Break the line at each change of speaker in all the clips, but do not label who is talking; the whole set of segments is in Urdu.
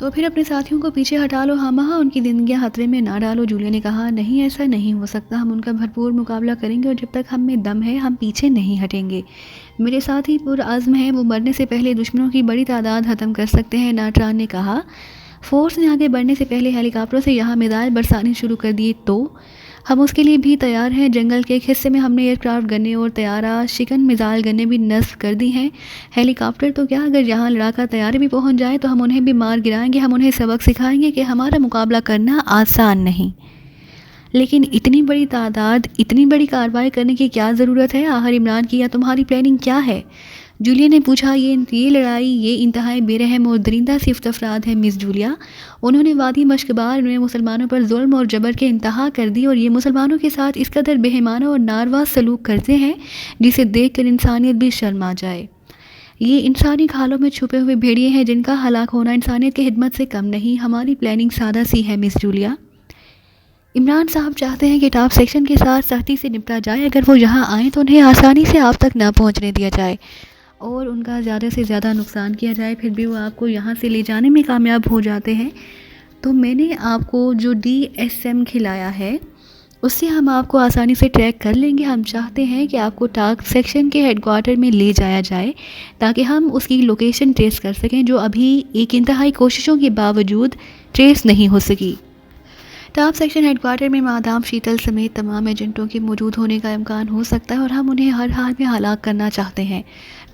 تو پھر اپنے ساتھیوں کو پیچھے ہٹا لو، ہم ان کی زندگیاں خطرے میں نہ ڈالو۔ جولیا نے کہا، نہیں ایسا نہیں ہو سکتا، ہم ان کا بھرپور مقابلہ کریں گے اور جب تک ہم میں دم ہے ہم پیچھے نہیں ہٹیں گے۔ میرے ساتھی پرعزم ہیں، وہ مرنے سے پہلے دشمنوں کی بڑی تعداد ختم کر سکتے ہیں، ناٹران نے کہا۔ فورس نے آگے بڑھنے سے پہلے ہیلی کاپٹروں سے یہاں میزائل برسانے شروع کر دیے تو ہم اس کے لیے بھی تیار ہیں۔ جنگل کے ایک حصے میں ہم نے ایئر کرافٹ گنیں اور طیارہ شکن میزائل گنیں بھی نصب کر دی ہیں۔ ہیلی کاپٹر تو کیا، اگر یہاں لڑاکا طیارے بھی پہنچ جائیں تو ہم انہیں بھی مار گرائیں گے۔ ہم انہیں سبق سکھائیں گے کہ ہمارا مقابلہ کرنا آسان نہیں، لیکن اتنی بڑی تعداد، اتنی بڑی کارروائی کرنے کی کیا ضرورت ہے؟ آخر عمران کی یا تمہاری پلاننگ کیا ہے؟ جولیا نے پوچھا۔ یہ لڑائی، یہ انتہائی بے رحم اور درندہ صفت افراد ہیں مس جولیا۔ انہوں نے وادی مشکبار میں مسلمانوں پر ظلم اور جبر کے انتہا کر دی، اور یہ مسلمانوں کے ساتھ اس قدر بہیمانہ اور ناروا سلوک کرتے ہیں جسے دیکھ کر انسانیت بھی شرم آ جائے۔ یہ انسانی کھالوں میں چھپے ہوئے بھیڑیے ہیں جن کا ہلاک ہونا انسانیت کی خدمت سے کم نہیں۔ ہماری پلاننگ سادہ سی ہے مس جولیا۔ عمران صاحب چاہتے ہیں کہ ٹاپ سیکشن کے ساتھ سختی سے نپٹا جائے۔ اگر وہ یہاں آئیں تو انہیں آسانی سے آپ تک نہ پہنچنے دیا جائے اور ان کا زیادہ سے زیادہ نقصان کیا جائے، پھر بھی وہ آپ کو یہاں سے لے جانے میں کامیاب ہو جاتے ہیں تو میں نے آپ کو جو DSM کھلایا ہے اس سے ہم آپ کو آسانی سے ٹریک کر لیں گے۔ ہم چاہتے ہیں کہ آپ کو ٹاپ سیکشن کے ہیڈ کوارٹر میں لے جایا جائے تاکہ ہم اس کی لوکیشن ٹریس کر سکیں، جو ابھی ایک انتہائی کوششوں کے باوجود ٹریس نہیں ہو سکی۔ ٹاپ سیکشن ہیڈ کوارٹر میں مادام شیتل سمیت تمام ایجنٹوں کے موجود ہونے کا امکان ہو سکتا ہے اور ہم انہیں ہر حال میں ہلاک کرنا چاہتے ہیں،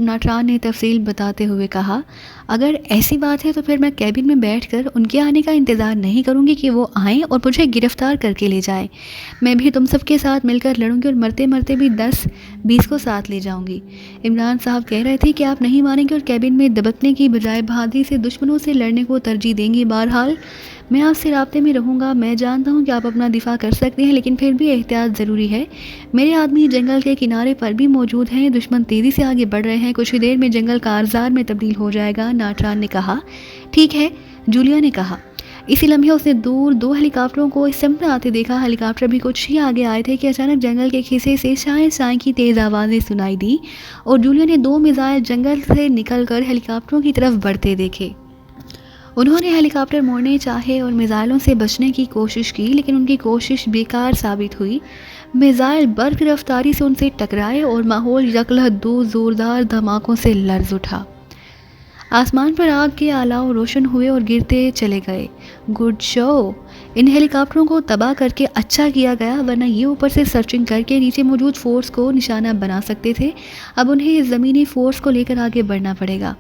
ناٹران نے تفصیل بتاتے ہوئے کہا۔ اگر ایسی بات ہے تو پھر میں کیبن میں بیٹھ کر ان کے آنے کا انتظار نہیں کروں گی کہ وہ آئیں اور مجھے گرفتار کر کے لے جائیں۔ میں بھی تم سب کے ساتھ مل کر لڑوں گی اور مرتے مرتے بھی 10-20 کو ساتھ لے جاؤں گی۔ عمران صاحب کہہ رہے تھے کہ آپ نہیں مانیں گے اور کیبن میں دبکنے کی بجائے بہادری سے دشمنوں سے لڑنے کو ترجیح دیں گی۔ بہرحال میں آپ سے رابطے میں رہوں گا۔ میں جانتا ہوں کہ آپ اپنا دفاع کر سکتے ہیں، لیکن پھر بھی احتیاط ضروری ہے۔ میرے آدمی جنگل کے کنارے پر بھی موجود ہیں، دشمن تیزی سے آگے بڑھ رہے ہیں، کچھ ہی دیر میں جنگل کارزار میں تبدیل ہو جائے گا، ناٹران نے کہا۔ ٹھیک ہے، جولیا نے کہا۔ اسی لمحے اس نے دور 2 ہیلی کاپٹروں کو اس سمت میں آتے دیکھا۔ ہیلی کاپٹر بھی کچھ ہی آگے آئے تھے کہ اچانک جنگل کے کھسے سے شائیں شائیں کی تیز آوازیں سنائی دی اور جولیا نے 2 میزائل جنگل سے نکل کر ہیلی کاپٹروں کی طرف بڑھتے دیکھے۔ انہوں نے ہیلی کاپٹر موڑنے چاہے اور میزائلوں سے بچنے کی کوشش کی، لیکن ان کی کوشش بیکار ثابت ہوئی۔ میزائل برق رفتاری سے ان سے ٹکرائے اور ماحول یکلہت 2 زوردار دھماکوں سے لرز اٹھا۔ آسمان پر آگ کے اعلاؤ روشن ہوئے اور گرتے چلے گئے۔ Good show! ان ہیلی کاپٹروں کو تباہ کر کے اچھا کیا گیا، ورنہ یہ اوپر سے سرچنگ کر کے نیچے موجود فورس کو نشانہ بنا سکتے تھے۔ اب انہیں اس زمینی فورس کو لے کر آگے بڑھنا پڑے گا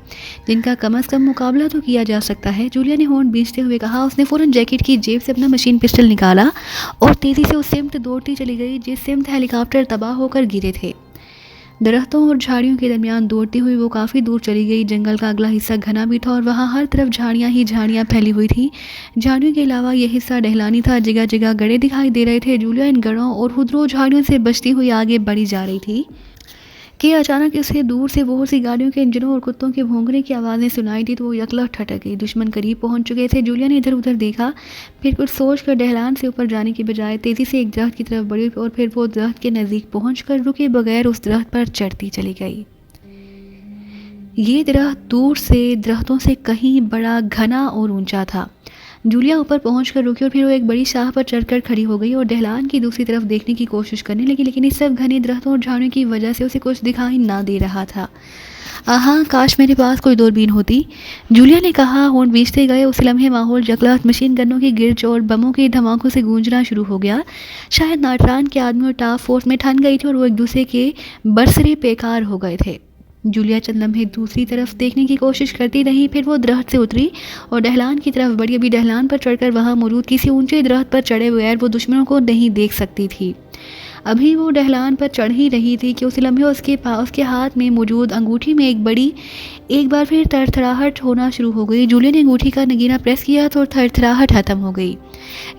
جن کا کم از کم مقابلہ تو کیا جا سکتا ہے، جولیا نے ہونٹ بھینچتے ہوئے کہا۔ اس نے فوراً جیکٹ کی جیب سے اپنا مشین پسٹل نکالا اور تیزی سے اس سمت دوڑتی چلی گئی جس سمت ہیلی کاپٹر تباہ ہو کر گرے تھے۔ درختوں اور جھاڑیوں کے درمیان دوڑتی ہوئی وہ کافی دور چلی گئی۔ جنگل کا اگلا حصہ گھنا بھی تھا اور وہاں ہر طرف جھاڑیاں ہی جھاڑیاں پھیلی ہوئی تھیں۔ جھاڑیوں کے علاوہ یہ حصہ ڈھلانی تھا، جگہ جگہ گڑھے دکھائی دے رہے تھے۔ جولیا ان گڑھوں اور خودرو جھاڑیوں سے بچتی ہوئی آگے بڑھی جا رہی تھی کہ اچانک اسے دور سے بہت سی گاڑیوں کے انجنوں اور کتوں کے بھونکنے کی آوازیں سنائی دی تو وہ یکلہت ٹھٹک گئی۔ دشمن قریب پہنچ چکے تھے۔ جولیا نے ادھر ادھر دیکھا، پھر کچھ سوچ کر ڈھلان سے اوپر جانے کی بجائے تیزی سے ایک درخت کی طرف بڑھی اور پھر وہ درخت کے نزدیک پہنچ کر رکے بغیر اس درخت پر چڑھتی چلی گئی۔ یہ درخت دور سے درختوں سے کہیں بڑا، گھنا اور اونچا تھا۔ جولیا اوپر پہنچ کر رکی اور پھر وہ ایک بڑی شاخ پر چڑھ کر کھڑی ہو گئی اور ڈھلان کی دوسری طرف دیکھنے کی کوشش کرنے لگی، لیکن اس سب گھنے درختوں اور جھاڑیوں کی وجہ سے اسے کچھ دکھائی نہ دے رہا تھا۔ ہاں، کاش میرے پاس کوئی دوربین ہوتی، جولیا نے کہا۔ ہونٹ بھینچتے گئے۔ اسی لمحے ماحول یکلہت مشین گنوں کی گرج اور بموں کے دھماکوں سے گونجنا شروع ہو گیا۔ شاید ناٹران کے آدمی اور ٹاپ فورس میں ٹھن گئی تھی اور وہ ایک دوسرے کے برسرے پیکار ہو گئے تھے۔ جولیا چند لمحے دوسری طرف دیکھنے کی کوشش کرتی رہی، پھر وہ درخت سے اتری اور ڈھلان کی طرف بڑھی۔ ابھی ڈھلان پر چڑھ کر وہاں موجود کسی اونچے درخت پر چڑھے بغیر وہ دشمنوں کو نہیں دیکھ سکتی تھی۔ ابھی وہ ڈھلان پر چڑھ ہی رہی تھی کہ اسی لمحے اس کے ہاتھ میں موجود انگوٹھی میں ایک بار پھر تھرتھراہٹ ہونا شروع ہو گئی۔ جولیا نے انگوٹھی کا نگینہ پریس کیا تو تھرتھراہٹ ختم ہو گئی۔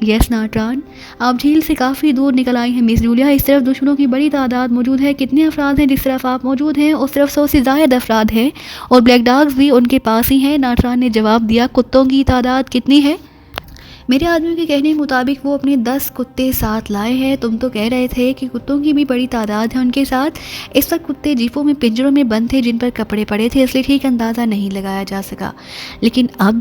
یس ناٹران، آپ جھیل سے کافی دور نکل آئی ہیں مس جولیا۔ اس طرف دشمنوں کی بڑی تعداد موجود ہے۔ کتنے افراد ہیں؟ جس طرف آپ موجود ہیں اس طرف 100 سے زائد افراد ہیں اور بلیک ڈاگز بھی ان کے پاس ہی ہیں، ناٹران نے جواب دیا۔ کتوں کی تعداد کتنی ہے؟ میرے آدمیوں کے کہنے مطابق وہ اپنے 10 کتے ساتھ لائے ہیں۔ تم تو کہہ رہے تھے کہ کتوں کی بھی بڑی تعداد ہے ان کے ساتھ۔ اس وقت کتے جیپوں میں پنجروں میں بند تھے جن پر کپڑے پڑے تھے، اس لیے ٹھیک اندازہ نہیں لگایا جا سکا، لیکن اب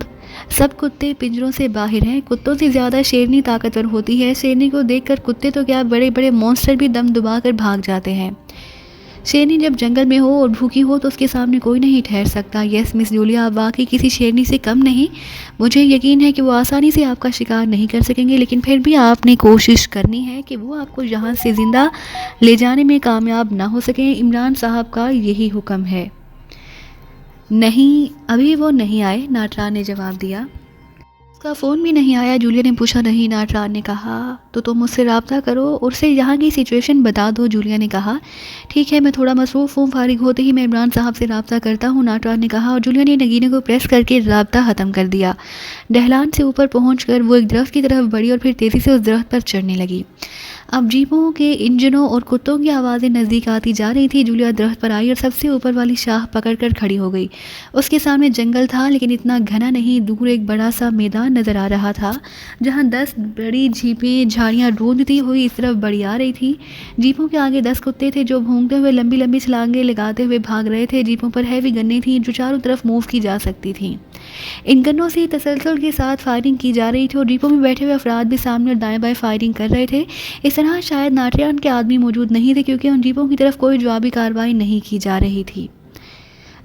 سب کتے پنجروں سے باہر ہیں، کتوں سے زیادہ شیرنی طاقتور ہوتی ہے، شیرنی کو دیکھ کر کتے تو کیا بڑے بڑے مونسٹر بھی دم دبا کر بھاگ جاتے ہیں۔ شیرنی جب جنگل میں ہو اور بھوکی ہو تو اس کے سامنے کوئی نہیں ٹھہر سکتا۔ یس مس جولیا، آپ واقعی کسی شیرنی سے کم نہیں۔ مجھے یقین ہے کہ وہ آسانی سے آپ کا شکار نہیں کر سکیں گے، لیکن پھر بھی آپ نے کوشش کرنی ہے کہ وہ آپ کو یہاں سے زندہ لے جانے میں کامیاب نہ ہو سکیں۔ عمران صاحب کا یہی حکم ہے۔ نہیں، ابھی وہ نہیں آئے، ناٹران نے جواب دیا۔ اس کا فون بھی نہیں آیا، جولیا نے پوچھا۔ نہیں، ناٹران نے کہا۔ تو تم مجھ سے رابطہ کرو اور اسے یہاں کی سچویشن بتا دو، جولیا نے کہا۔ ٹھیک ہے، میں تھوڑا مصروف ہوں، فارغ ہوتے ہی میں عمران صاحب سے رابطہ کرتا ہوں، ناٹران نے کہا، اور جولیا نے نگینے کو پریس کر کے رابطہ ختم کر دیا۔ ڈھلان سے اوپر پہنچ کر وہ ایک درخت کی طرف بڑھی اور پھر تیزی سے اس درخت پر چڑھنے لگی۔ اب جیپوں کے انجنوں اور کتوں کی آوازیں نزدیک آتی جا رہی تھی۔ جولیا درخت پر آئی اور سب سے اوپر والی شاخ پکڑ کر کھڑی ہو گئی۔ اس کے سامنے جنگل تھا، لیکن اتنا گھنا نہیں۔ دور ایک بڑا سا میدان نظر آ رہا تھا جہاں 10 بڑی جیپیں جھاڑیاں روندتی ہوئی اس طرف بڑھی آ رہی تھی۔ جیپوں کے آگے 10 کتے تھے جو بھونکتے ہوئے لمبی لمبی چھلانگیں لگاتے ہوئے بھاگ رہے تھے۔ جیپوں پر ہیوی گنیں تھیں جو چاروں طرف موو کی جا سکتی تھیں۔ ان گنوں سے تسلسل کے ساتھ فائرنگ کی جا رہی تھی اور جیپوں میں بیٹھے ہوئے افراد بھی سامنے اور دائیں بائیں فائرنگ کر رہے تھے۔ اس طرح شاید ناٹران کے آدمی موجود نہیں تھے کیونکہ ان جیپوں کی طرف کوئی جوابی کارروائی نہیں کی جا رہی تھی۔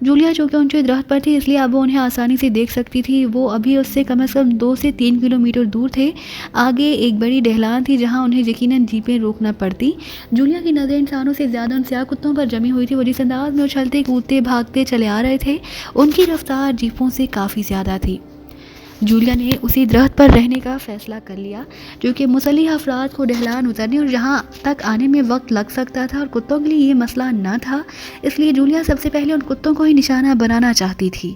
جولیا چونکہ اونچے درخت پر تھی اس لیے اب وہ انہیں آسانی سے دیکھ سکتی تھی۔ وہ ابھی اس سے کم از کم 2 سے 3 کلومیٹر دور تھے۔ آگے ایک بڑی ڈھلان تھی جہاں انہیں یقیناً جیپیں روکنا پڑتی۔ جولیا کی نظر انسانوں سے زیادہ ان سیاہ کتوں پر جمی ہوئی تھی۔ وہ جس انداز میں اچھلتے کودتے بھاگتے چلے آ رہے تھے ان کی رفتار جیپوں سے کافی زیادہ تھی۔ جولیا نے اسی درخت پر رہنے کا فیصلہ کر لیا کیونکہ مسلح افراد کو ڈھلان اترنے اور یہاں تک آنے میں وقت لگ سکتا تھا اور کتوں کے لیے یہ مسئلہ نہ تھا، اس لیے جولیا سب سے پہلے ان کتوں کو ہی نشانہ بنانا چاہتی تھی۔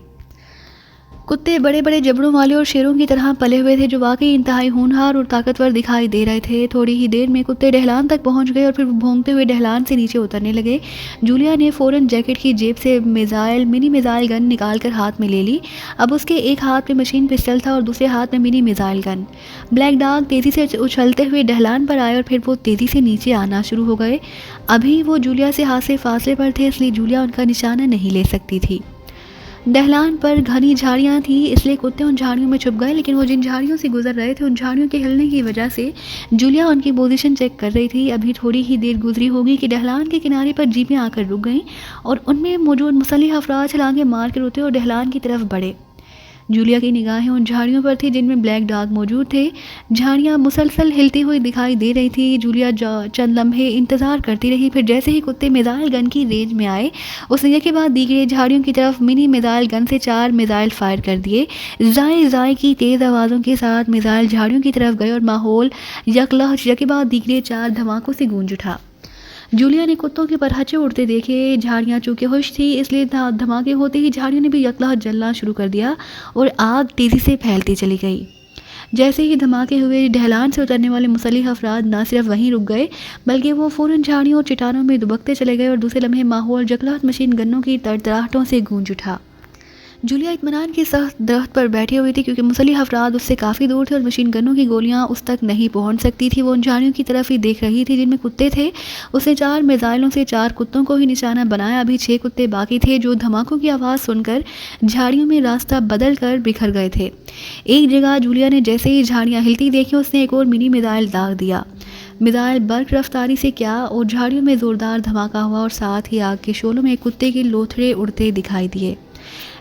کتے بڑے بڑے جبڑوں والے اور شیروں کی طرح پلے ہوئے تھے جو واقعی انتہائی ہونہار اور طاقتور دکھائی دے رہے تھے۔ تھوڑی ہی دیر میں کتے ڈھلان تک پہنچ گئے اور پھر بھونکتے ہوئے ڈھلان سے نیچے اترنے لگے۔ جولیا نے فوراً جیکٹ کی جیب سے منی میزائل گن نکال کر ہاتھ میں لے لی۔ اب اس کے ایک ہاتھ میں مشین پسٹل تھا اور دوسرے ہاتھ میں منی میزائل گن۔ بلیک ڈاگ تیزی سے اچھلتے ہوئے ڈھلان پر آئے اور پھر وہ تیزی سے نیچے آنا شروع ہو گئے۔ ابھی وہ جولیا سے ہاتھ سے فاصلے پر تھے اس لیے جولیا ان کا نشانہ نہیں لے سکتی تھی۔ ڈھلان پر گھنی جھاڑیاں تھیں اس لیے کتے ان جھاڑیوں میں چھپ گئے، لیکن وہ جن جھاڑیوں سے گزر رہے تھے ان جھاڑیوں کے ہلنے کی وجہ سے جولیا ان کی پوزیشن چیک کر رہی تھی۔ ابھی تھوڑی ہی دیر گزری ہوگی کہ ڈھلان کے کنارے پر جیپیں آ کر رک گئیں اور ان میں موجود مسلح افراد چھلانگیں مار کر اٹھے اور ڈھلان کی طرف بڑھے۔ جولیا کی نگاہیں ان جھاڑیوں پر تھی جن میں بلیک ڈاگ موجود تھے۔ جھاڑیاں مسلسل ہلتی ہوئی دکھائی دے رہی تھی۔ جولیا چند لمحے انتظار کرتی رہی، پھر جیسے ہی کتے میزائل گن کی رینج میں آئے اس نے یکے بعد دیگرے جھاڑیوں کی طرف منی میزائل گن سے 4 میزائل فائر کر دیے۔ زائیں زائیں کی تیز آوازوں کے ساتھ میزائل جھاڑیوں کی طرف گئے اور ماحول یکلہچ یکے بعد دیگرے 4 دھماکوں سے گونج اٹھا۔ جولیا نے کتوں کے پرہچے اڑتے دیکھے۔ جھاڑیاں چونکہ خشک تھی اس لیے دھماکے ہوتے ہی جھاڑیوں نے بھی یکلہچ جلنا شروع کر دیا اور آگ تیزی سے پھیلتی چلی گئی۔ جیسے ہی دھماکے ہوئے ڈھلان سے اترنے والے مسلح افراد نہ صرف وہیں رک گئے بلکہ وہ فوراً جھاڑیوں اور چٹانوں میں دبکتے چلے گئے اور دوسرے لمحے ماحول یکلہچ مشین گنوں کی تڑتڑاہٹوں سے گونج اٹھا۔ جولیا اطمینان کے ساتھ درخت پر بیٹھی ہوئی تھی کیونکہ مسلح افراد اس سے کافی دور تھے اور مشین گنوں کی گولیاں اس تک نہیں پہنچ سکتی تھی۔ وہ ان جھاڑیوں کی طرف ہی دیکھ رہی تھی جن میں کتے تھے۔ اس نے 4 میزائلوں سے 4 کتوں کو ہی نشانہ بنایا۔ ابھی 6 کتے باقی تھے جو دھماکوں کی آواز سن کر جھاڑیوں میں راستہ بدل کر بکھر گئے تھے۔ ایک جگہ جولیا نے جیسے ہی جھاڑیاں ہلتی دیکھی اس نے ایک اور منی میزائل داغ دیا۔ میزائل برق رفتاری سے کیا اور جھاڑیوں میں زوردار دھماکہ ہوا اور ساتھ ہی آگ کے شعلوں میں کتے کے لوتھڑے اڑتے دکھائی دیے۔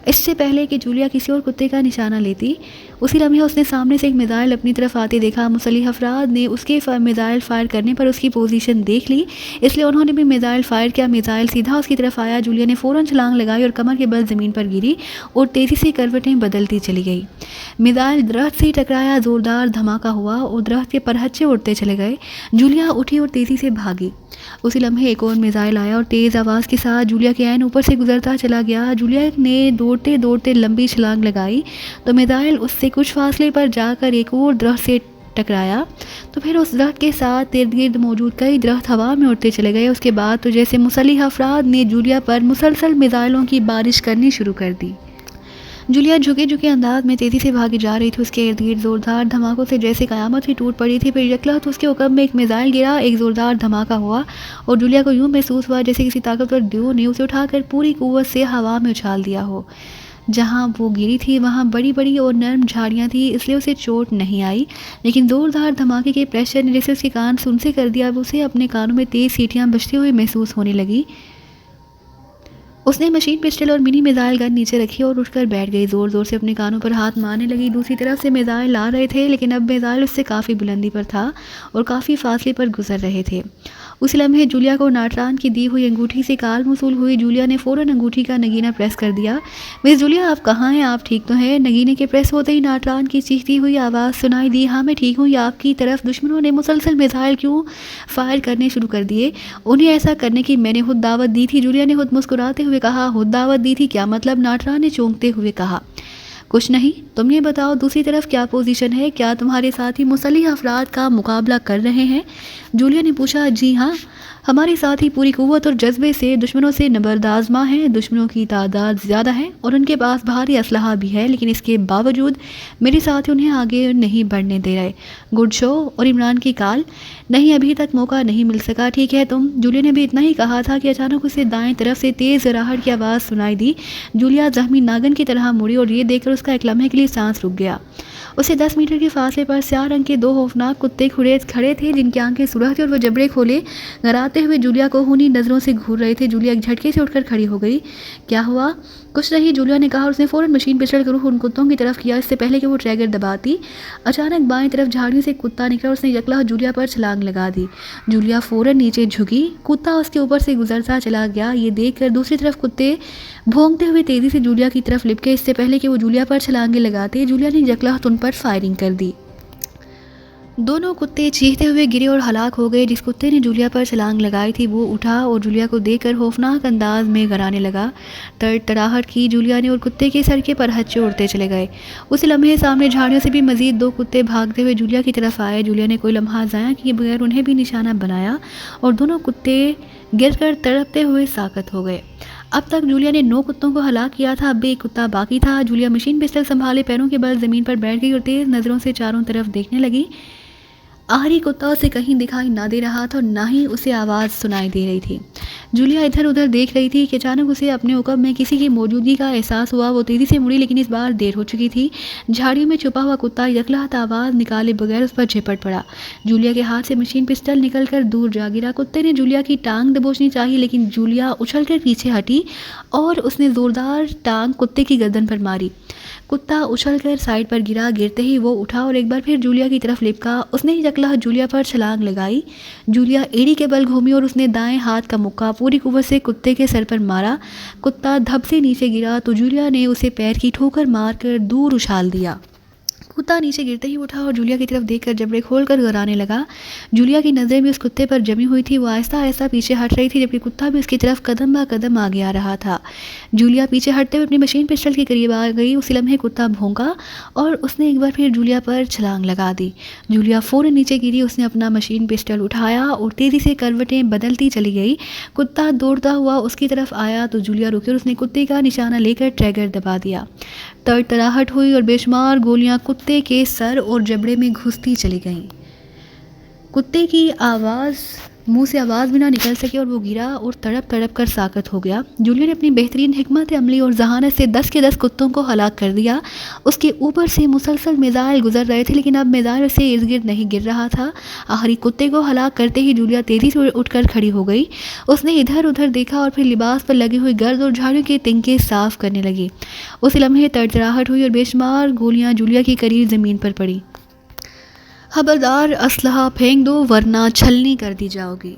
اس سے پہلے کہ جولیا کسی اور کتے کا نشانہ لیتی اسی لمحے اس نے سامنے سے ایک میزائل اپنی طرف آتے دیکھا۔ مسلح افراد نے اس کے میزائل فائر کرنے پر اس کی پوزیشن دیکھ لی اس لیے انہوں نے بھی میزائل فائر کیا۔ میزائل سیدھا اس کی طرف آیا۔ جولیا نے فوراً چھلانگ لگائی اور کمر کے بل زمین پر گری اور تیزی سے کروٹیں بدلتی چلی گئی۔ میزائل درخت سے ٹکرایا، زوردار دھماکہ ہوا اور درخت کے پرہچے اڑتے چلے گئے۔ جولیا اٹھی اور تیزی سے بھاگی۔ اسی لمحے ایک اور میزائل آیا اور تیز آواز کے ساتھ جولیا کے عین اوپر سے گزرتا چلا گیا۔ جولیا نے دوڑتے دوڑتے لمبی چھلانگ لگائی تو میزائل اس سے کچھ فاصلے پر جا کر ایک اور درخت سے ٹکرایا تو پھر اس درخت کے ساتھ ارد گرد موجود کئی درخت ہوا میں اڑتے چلے گئے۔ اس کے بعد تو جیسے مسلح افراد نے جولیا پر مسلسل میزائلوں کی بارش کرنی شروع کر دی۔ جولیا جھکے جھکے انداز میں تیزی سے بھاگی جا رہی تھی۔ اس کے ارد گرد زوردار دھماکوں سے جیسے قیامت ہی ٹوٹ پڑی تھی۔ پھر یکلہت اس کے عقب میں ایک میزائل گرا، ایک زوردار دھماکہ ہوا اور جولیا کو یوں محسوس ہوا جیسے کسی طاقتور دیو نے اسے اٹھا کر پوری قوت سے ہوا میں اچھال دیا ہو۔ جہاں وہ گری تھی وہاں بڑی بڑی اور نرم جھاڑیاں تھیں، اس لیے اسے چوٹ نہیں آئی، لیکن زوردار دھماکے کے پریشر نے جیسے اس کے کان سن سے کر دیا، اب اسے اپنے کانوں میں تیز سیٹیاں بجتے ہوئے محسوس ہونے لگی۔ اس نے مشین پسٹل اور منی میزائل گن نیچے رکھی اور اٹھ کر بیٹھ گئی، زور زور سے اپنے کانوں پر ہاتھ مارنے لگی۔ دوسری طرف سے میزائل آ رہے تھے، لیکن اب میزائل اس سے کافی بلندی پر تھا اور کافی فاصلے پر گزر رہے تھے۔ اسی لمحے جولیا کو ناٹران کی دی ہوئی انگوٹھی سے کال موصول ہوئی۔ جولیا نے فوراً انگوٹھی کا نگینہ پریس کر دیا۔ مس جولیا، آپ کہاں ہیں؟ آپ ٹھیک تو ہیں؟ نگینے کے پریس ہوتے ہی ناٹران کی چیختی ہوئی آواز سنائی دی۔ ہاں میں ٹھیک ہوں، یہ آپ کی طرف دشمنوں نے مسلسل میزائل کیوں فائر کرنے شروع کر دیے؟ انہیں ایسا کرنے کی میں نے خود دعوت دی تھی، جولیا نے خود مسکراتے ہوئے کہا۔ خود دعوت دی تھی؟ کیا مطلب؟ ناٹران نے چونکتے ہوئے کہا۔ کچھ نہیں، تم یہ بتاؤ دوسری طرف کیا پوزیشن ہے؟ کیا تمہارے ساتھی مسلح افراد کا مقابلہ کر رہے ہیں؟ جولیا نے پوچھا۔ جی ہاں، ہمارے ساتھی پوری قوت اور جذبے سے دشمنوں سے نبردآزماں ہیں۔ دشمنوں کی تعداد زیادہ ہے اور ان کے پاس بھاری اسلحہ بھی ہے، لیکن اس کے باوجود میرے ساتھی انہیں آگے نہیں بڑھنے دے رہے۔ Good show. اور عمران کی کال؟ نہیں، ابھی تک موقع نہیں مل سکا۔ ٹھیک ہے تم۔ جولیا نے بھی اتنا ہی کہا تھا کہ اچانک اسے دائیں طرف سے تیز زراہٹ کی آواز سنائی دی۔ جولیا زخمی ناگن کی طرح مڑی اور یہ دیکھ کر اس کا ایک لمحے کے لیے سانس رک گیا۔ اسے 10 میٹر کے فاصلے پر سیاہ رنگ کے 2 خوفناک کتے کھڑے تھے، جن کی آنکھیں سرخ تھیں اور وہ جبڑے کھولے گراتے ہوئے جولیا کو خونی نظروں سے گھور رہے تھے۔ جولیا ایک جھٹکے سے اٹھ کر کھڑی ہو گئی۔ کیا ہوا؟ کچھ نہیں، جولیا نے کہا اور اس نے فوراً مشین پسٹل کا رخ ان کتوں کی طرف کیا اس سے پہلے کہ وہ ٹریگر دباتی۔ اچانک بائیں طرف جھاڑیوں سے ایک کتا نکلا اور اس نے یکلا جولیا پر چھلانگ لگا دی۔ جولیا فوراً نیچے جھکی، کتا اس کے اوپر سے گزرتا چلا گیا۔ یہ دیکھ کر دوسری طرف کتے بھونکتے ہوئے تیزی سے جولیا کی طرف لپکے اس سے پہلے کہ وہ جولیا پر چھلانگیں لگاتے۔ جولیا نے یکلا ان پر فائرنگ کر دی۔ دونوں کتے چیختے ہوئے گرے اور ہلاک ہو گئے۔ جس کتے نے جولیا پر چھلانگ لگائی تھی وہ اٹھا اور جولیا کو دیکھ کر خوفناک انداز میں گرانے لگا۔ تڑاہٹ کی جولیا نے اور کتے کے سر کے پرہچے اڑتے چلے گئے۔ اسی لمحے سامنے جھاڑیوں سے بھی مزید 2 کتے بھاگتے ہوئے جولیا کی طرف آئے۔ جولیا نے کوئی لمحہ ضائع کیے بغیر انہیں بھی نشانہ بنایا اور دونوں کتے گر کر تڑپتے ہوئے ساکت ہو گئے۔ اب تک جولیا نے 9 کتوں کو ہلاک کیا تھا، اب بھی ایک کتا باقی تھا۔ جولیا مشین پسٹل سنبھالے پیروں کے بل زمین پر بیٹھ گئی اور تیز نظروں سے چاروں طرف دیکھنے لگی۔ آخری کتا اسے کہیں دکھائی نہ دے رہا تھا اور نہ ہی اسے آواز سنائی دے رہی تھی۔ جولیا ادھر ادھر دیکھ رہی تھی کہ اچانک اسے اپنے عقب میں کسی کی موجودگی کا احساس ہوا۔ وہ تیزی سے مڑی لیکن اس بار دیر ہو چکی تھی۔ جھاڑیوں میں چھپا ہوا کتا یکلہت آواز نکالے بغیر اس پر جھپٹ پڑا۔ جولیا کے ہاتھ سے مشین پسٹل نکل کر دور جا گرا۔ کتے نے جولیا کی ٹانگ دبوچنی چاہی لیکن جولیا اچھل کر پیچھے ہٹی اور اس نے زوردار ٹانگ کتے کی گردن پر ماری۔ کتا اچھل کر سائڈ پر گرا، گرتے ہی وہ اٹھا اور ایک بار پھر جولیا کی طرف لپکا۔ اس نے یکلا جولیا پر چھلانگ لگائی۔ جولیا ایڑی کے بل گھومی اور اس نے دائیں ہاتھ کا مکہ پوری قوت سے کتے کے سر پر مارا۔ کتا دھب سے نیچے گرا تو جولیا نے اسے پیر کی ٹھوکر مار کر دور اچھال دیا۔ کتا نیچے گرتے ہی اٹھا اور جولیا کی طرف دیکھ کر جبڑے کھول کر گرانے لگا۔ جولیا کی نظریں بھی اس کتے پر جمی ہوئی تھی، وہ آہستہ آہستہ پیچھے ہٹ رہی تھی جبکہ کتا بھی اس کی طرف قدم با قدم آگے آ رہا تھا۔ جولیا پیچھے ہٹتے ہوئے اپنی مشین پسٹل کے قریب آ گئی۔ اسی لمحے کتا بھونکا اور اس نے ایک بار پھر جولیا پر چھلانگ لگا دی۔ جولیا فوراً نیچے گری، اس نے اپنا مشین پسٹل اٹھایا اور تیزی سے کروٹیں بدلتی چلی گئی۔ کتا دوڑتا ہوا اس کی طرف آیا تو جولیا رکی اور اس نے کتے کا نشانہ لے کر ٹریگر دبا دیا۔ تڑاہٹ ہوئی اور بے شمار گولیاں کتے کے سر اور جبڑے میں گھستی چلی گئیں۔ کتے کی منہ سے آواز بھی نہ نکل سکی اور وہ گرا اور تڑپ کر ساکت ہو گیا۔ جولیا نے اپنی بہترین حکمت عملی اور ذہانت سے 10 کے 10 کتوں کو ہلاک کر دیا۔ اس کے اوپر سے مسلسل میزائل گزر رہے تھے لیکن اب میزائل اسے ارد گرد نہیں گر رہا تھا۔ آخری کتے کو ہلاک کرتے ہی جولیا تیزی سے اٹھ کر کھڑی ہو گئی۔ اس نے ادھر ادھر دیکھا اور پھر لباس پر لگی ہوئی گرد اور جھاڑیوں کے تنکے صاف کرنے لگی۔ اسی لمحے تڑاہٹ ہوئی اور بے شمار گولیاں جولیا کی قریب زمین پر پڑی۔ خبردار، اسلحہ پھینک دو ورنہ چھلنی کر دی جاؤ گی۔